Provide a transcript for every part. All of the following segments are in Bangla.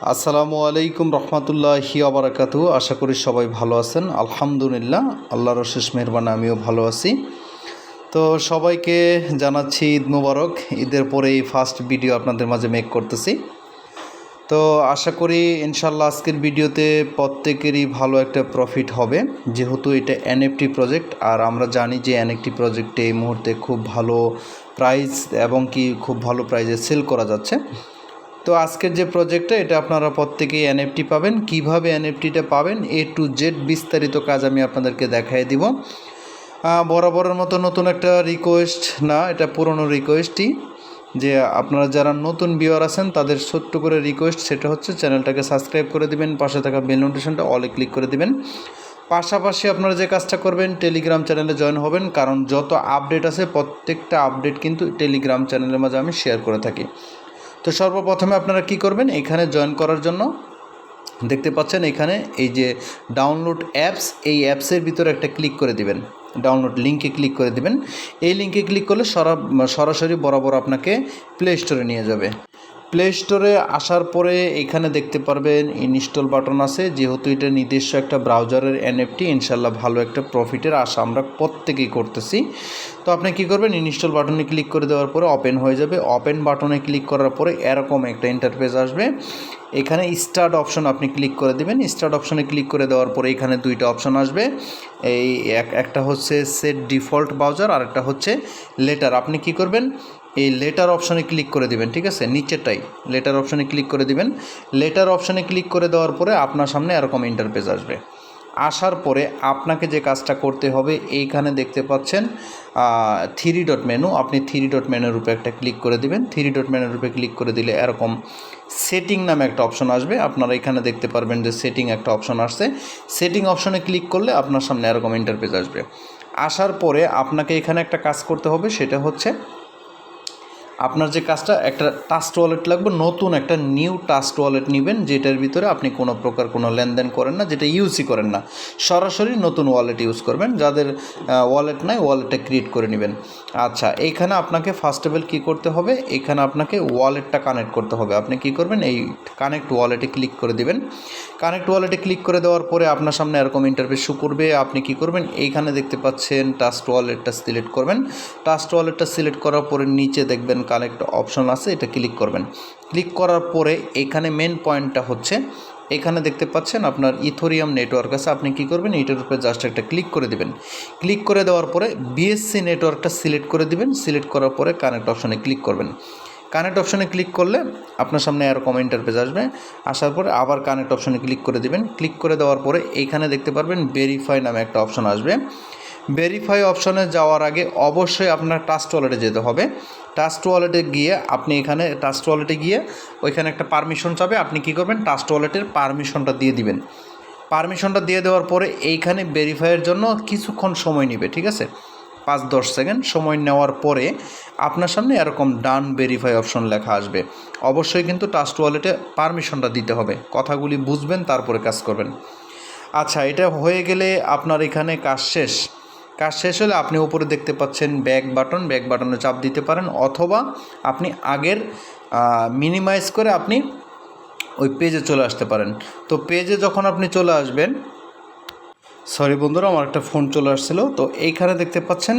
আসসালামু আলাইকুম রহমতুল্লাহি ওয়া আশা করি সবাই ভালো আছেন। আলহামদুলিল্লাহ, আল্লাহর অশেষ মেহেরবানি আমিও ভালো আছি। তো সবাইকে জানাচ্ছি ঈদ মুবারক। ঈদের পরে এই ফার্স্ট ভিডিও আপনাদের মাঝে মেক করতেছি। তো আশা করি ইনশাল্লাহ আজকের ভিডিওতে প্রত্যেকেরই ভালো একটা প্রফিট হবে, যেহেতু এটা এনএফটি প্রজেক্ট। আর আমরা জানি যে এনএফটি প্রজেক্টে এই মুহূর্তে খুব ভালো প্রাইস এবং কি খুব ভালো প্রাইসে সেল করা যাচ্ছে। তো আজকের যে প্রজেক্টটা, এটা আপনারা প্রত্যেকেই এনএফটি পাবেন। কিভাবে এনএফটিটা পাবেন A to Z বিস্তারিত কাজ আমি আপনাদেরকে দেখাই দিব। বরাবরের মতো নতুন একটা রিকোয়েস্ট না, এটা পুরনো রিকোয়েস্টই, যে আপনারা যারা নতুন ভিউয়ার আছেন তাদের ছোট্ট করে রিকোয়েস্ট, সেটা হচ্ছে চ্যানেলটাকে সাবস্ক্রাইব করে দিবেন, পাশে থাকা বেল নোটিফিকেশনটা অলে ক্লিক করে দিবেন। পাশাপাশি আপনারা যে কাজটা করবেন, টেলিগ্রাম চ্যানেলে জয়েন হবেন, কারণ যত আপডেট আছে প্রত্যেকটা আপডেট কিন্তু টেলিগ্রাম চ্যানেলের মাঝে আমি শেয়ার করে থাকি। তো সর্বপ্রথমে আপনারা কি করবেন, এখানে জয়েন করার জন্য দেখতে পাচ্ছেন এখানে এই যে ডাউনলোড অ্যাপস, এই অ্যাপসের ভিতরে একটা ক্লিক করে দিবেন, ডাউনলোড লিঙ্কে ক্লিক করে দিবেন। এই লিঙ্কে ক্লিক করলে সরাসরি বরাবর আপনাকে প্লে স্টোরে নিয়ে যাবে। প্লে স্টোরে আসার পরে এখানে দেখতে পারবেন ইনস্টল বাটন আছে। যেহেতু এটা নিজস্ব একটা ব্রাউজারের এনএফটি, ইনশাল্লাহ ভালো একটা প্রফিটের আশা আমরা প্রত্যেকেই করতেছি। তো আপনি কি করবেন, ইনস্টল বাটনে ক্লিক করে দেওয়ার পরে ওপেন হয়ে যাবে। ওপেন বাটনে ক্লিক করার পরে এরকম একটা ইন্টারফেস আসবে। এখানে স্টার্ট অপশন আপনি ক্লিক করে দিবেন। স্টার্ট অপশনে ক্লিক করে দেওয়ার পরে এখানে দুইটা অপশন আসবে। এই একটা হচ্ছে সেট ডিফল্ট ব্রাউজার, আর একটা হচ্ছে লেটার। আপনি কি করবেন, এই লেটার অপশনে ক্লিক করে দিবেন, ঠিক আছে, নিচেরটাই লেটার অপশনে ক্লিক করে দিবেন। লেটার অপশনে ক্লিক করে দেওয়ার পরে আপনার সামনে এরকম ইন্টারফেস আসবে। আসার পরে আপনাকে যে কাজটা করতে হবে, এইখানে দেখতে পাচ্ছেন 3 ডট মেনু, আপনি 3 ডট মেনুর উপরে একটা ক্লিক করে দিবেন। 3 ডট মেনুর উপরে ক্লিক করে দিলে এরকম সেটিং নামে একটা অপশন আসবে। আপনারা এখানে দেখতে পারবেন যে সেটিং একটা অপশন আসছে। সেটিং অপশনে ক্লিক করলে আপনার সামনে এরকম ইন্টারফেস আসবে। আসার পরে আপনাকে এখানে একটা কাজ করতে হবে, সেটা হচ্ছে আপনার যে কাজটা, একটা ট্রাস্ট ওয়ালেট লাগবে, নতুন একটা নিউ ট্রাস্ট ওয়ালেট নেবেন, যেটার ভিতরে আপনি কোনো প্রকার কোনো লেনদেন করেন না, যেটা ইউজই করেন না, সরাসরি নতুন ওয়ালেট ইউজ করবেন। যাদের ওয়ালেট নাই, ওয়ালেটটা ক্রিয়েট করে নেবেন। আচ্ছা, এইখানে আপনাকে ফার্স্ট অফ অল কী করতে হবে, এখানে আপনাকে ওয়ালেটটা কানেক্ট করতে হবে। আপনি কি করবেন, এই কানেক্ট ওয়ালেটে ক্লিক করে দিবেন। কানেক্ট ওয়ালেটে ক্লিক করে দেওয়ার পরে আপনার সামনে এরকম ইন্টারফেস শো করবে। আপনি কি করবেন, এইখানে দেখতে পাচ্ছেন ট্রাস্ট ওয়ালেটটা সিলেক্ট করবেন। ট্রাস্ট ওয়ালেটটা সিলেক্ট করার পরে নিচে দেখবেন কানেক্ট অপশন আছে, এটা ক্লিক করবেন। ক্লিক করার পরে এখানে মেন পয়েন্টটা হচ্ছে, এখানে দেখতে পাচ্ছেন আপনার ইথোরিয়াম নেটওয়ার্ক আছে। আপনি কি করবেন, এটার উপরে জাস্ট একটা ক্লিক করে দিবেন। ক্লিক করে দেওয়ার পরে বিএসসি নেটওয়ার্কটা সিলেক্ট করে দিবেন। সিলেক্ট করার পরে কানেক্ট অপশনে ক্লিক করবেন। কানেক্ট অপশনে ক্লিক করলে আপনার সামনে এরকম ইন্টারফেস আসবে। আসার পরে আবার কানেক্ট অপশনে ক্লিক করে দিবেন। ক্লিক করে দেওয়ার পরে এইখানে দেখতে পারবেন ভেরিফাই নামে একটা অপশন আসবে। ভেরিফাই অপশনে যাওয়ার আগে অবশ্যই আপনার ট্রাস্ট ওয়ালেটে যেতে হবে। ট্রাস্ট ওয়ালেটে গিয়ে আপনি এখানে ট্রাস্ট ওয়ালেটে গিয়ে ওইখানে একটা পারমিশন চাবে। আপনি কি করবেন, ট্রাস্ট ওয়ালেটের পারমিশনটা দিয়ে দিবেন। পারমিশনটা দিয়ে দেওয়ার পরে এইখানে ভেরিফাইয়ের জন্য কিছুক্ষণ সময় নেবে, ঠিক আছে, 5-10 সেকেন্ড সময় নেওয়ার পরে আপনার সামনে এরকম ডান ভেরিফাই অপশন লেখা আসবে। অবশ্যই কিন্তু ট্রাস্ট ওয়ালেটে পারমিশনটা দিতে হবে। কথাগুলি বুঝবেন, তারপরে কাজ করবেন। আচ্ছা, এটা হয়ে গেলে আপনার এখানে কাজ শেষ। কাজ শেষ হলে আপনি উপরে দেখতে পাচ্ছেন ব্যাক বাটন, ব্যাক বাটনে চাপ দিতে পারেন, অথবা আপনি আগের মিনিমাইজ করে আপনি ওই পেজে চলে আসতে পারেন। তো পেজে যখন আপনি চলে আসবেন, সরি বন্ধুরা, আমার একটা ফোন চলে আসছিলো। তো এইখানে দেখতে পাচ্ছেন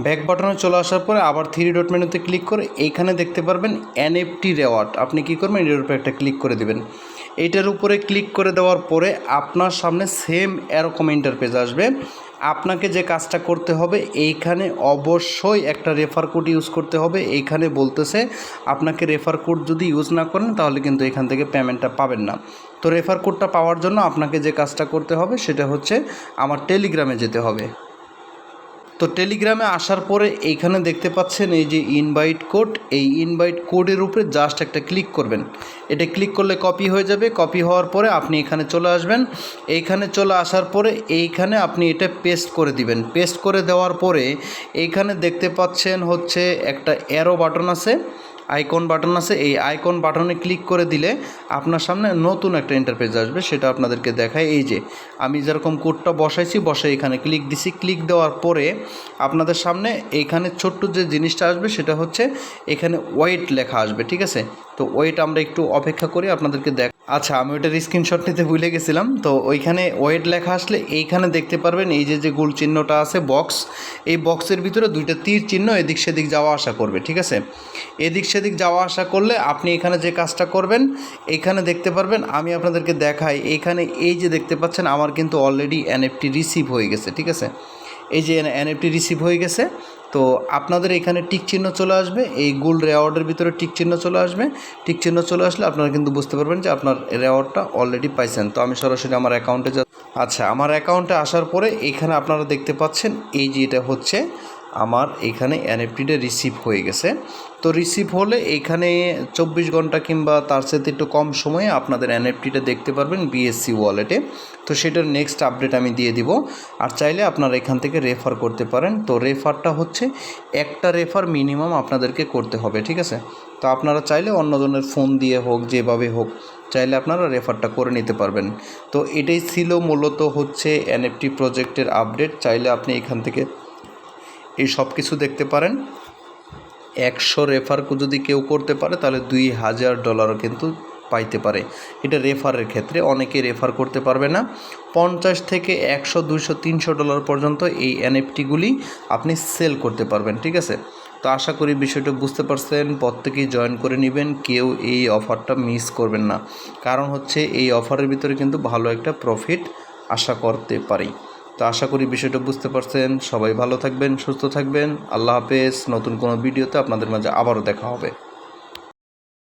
ব্যাক বাটনে চলে আসার পরে আবার 3 ডট মেনুতে ক্লিক করে এইখানে দেখতে পারবেন এনএফটি রেওয়ার্ড। আপনি কি করবেন, এটার উপরে একটা ক্লিক করে দিবেন। এইটার উপরে ক্লিক করে দেওয়ার পরে আপনার সামনে সেম এরকম ইন্টারফেস আসবে। আপনাকে যে কাজটা করতে হবে, এইখানে অবশ্যই একটা রেফার কোড ইউজ করতে হবে। এইখানে বলতেছে আপনাকে রেফার কোড যদি ইউজ না করেন তাহলে কিন্তু এখান থেকে পেমেন্টটা পাবেন না। তো রেফার কোডটা পাওয়ার জন্য আপনাকে যে কাজটা করতে হবে, সেটা হচ্ছে আমার টেলিগ্রামে যেতে হবে। তো টেলিগ্রামে আসার পরে এইখানে দেখতে পাচ্ছেন এই যে ইনভাইট কোড, এই ইনভাইট কোডের উপরে জাস্ট একটা ক্লিক করবেন। এটা ক্লিক করলে কপি হয়ে যাবে। কপি হওয়ার পরে আপনি এখানে চলে আসবেন। এইখানে চলে আসার পরে এইখানে আপনি এটা পেস্ট করে দিবেন। পেস্ট করে দেওয়ার পরে এইখানে দেখতে পাচ্ছেন হচ্ছে একটা অ্যারো বাটন আছে, আইকন বাটন আছে। এই আইকন বাটনে ক্লিক করে দিলে আপনার সামনে নতুন একটা ইন্টারফেস আসবে, সেটা আপনাদেরকে দেখায়। এই যে আমি যেরকম কোডটা বসাইছি, বসে এখানে ক্লিক দিছি। ক্লিক দেওয়ার পরে আপনাদের সামনে এইখানে ছোট্ট যে জিনিসটা আসবে, সেটা হচ্ছে এখানে ওয়েট লেখা আসবে, ঠিক আছে। তো ওয়েট আমরা একটু অপেক্ষা করি, আপনাদেরকে আচ্ছা, আমি ওইটার স্ক্রিনশট নিতে ভুলে গেছিলাম। তো ওইখানে ওয়েট লেখা আসলে এইখানে দেখতে পারবেন এই যে গোল চিহ্নটা আছে বক্স, এই বক্সের ভিতরে দুইটা তীর চিহ্ন এদিক সেদিক যাওয়া আসা করবে, ঠিক আছে। এদিক সেদিক যাওয়া আসা করলে আপনি এখানে যে কাজটা করবেন, এইখানে দেখতে পারবেন, আমি আপনাদেরকে দেখাই, এইখানে এই যে দেখতে পাচ্ছেন আমার কিন্তু অলরেডি এনএফটি রিসিভ হয়ে গেছে, ঠিক আছে। এই যে এনএফটি রিসিভ হয়ে গেছে। তো আপনাদের এখানে টিক চিহ্ন চলে আসবে, এই গোল রেওয়ার্ডের ভিতরে টিক চিহ্ন চলে আসবে। টিক চিহ্ন চলে আসলে আপনারা কিন্তু বুঝতে পারবেন যে আপনার রেওয়ার্ডটা অলরেডি পাইছেন। তো আমি সরাসরি আমার অ্যাকাউন্টে আচ্ছা, আমার অ্যাকাউন্টে আসার পরে এখানে আপনারা দেখতে পাচ্ছেন এই যে এটা হচ্ছে আমার এখানে এনএফটিটা রিসিভ হয়ে গেছে। তো রিসিভ হলে এখানে 24 ঘন্টা কিংবা তার সাথে একটু কম সময়ে আপনাদের এনএফটিটা দেখতে পারবেন বিএসসি ওয়ালেটে। তো সেটার নেক্সট আপডেট আমি দিয়ে দিব। আর চাইলে আপনারা এখান থেকে রেফার করতে পারেন। তো রেফারটা হচ্ছে একটা রেফার মিনিমাম আপনাদেরকে করতে হবে, ঠিক আছে। তো আপনারা চাইলে অন্যজনের ফোন দিয়ে হোক, যেভাবে হোক, চাইলে আপনারা রেফারটা করে নিতে পারবেন। তো এটাই ছিল মূলত হচ্ছে এনএফটি প্রজেক্টের আপডেট। চাইলে আপনি এখান থেকে এই সব কিছু দেখতে পারেন। 100 রেফার যদি কেউ করতে পারে তাহলে $2000 কিন্তু পাইতে পারে। এটা রেফারের ক্ষেত্রে, অনেকে রেফার করতে পারবে না। 50 থেকে 100, 200, $300 পর্যন্ত এই এনএফটিগুলি আপনি সেল করতে পারবেন, ঠিক আছে। তো আশা করি বিষয়টা বুঝতে পারছেন। প্রত্যেকেই জয়েন করে নেবেন, কেউ এই অফারটা মিস করবেন না। কারণ হচ্ছে এই অফারের ভিতরে কিন্তু ভালো একটা প্রফিট আশা করতে পারি। তো আশা করি বিষয়টা বুঝতে পারছেন। সবাই ভালো থাকবেন, সুস্থ থাকবেন। আল্লাহ হাফেজ। নতুন কোনো ভিডিওতে আপনাদের মাঝে আবারও দেখা হবে।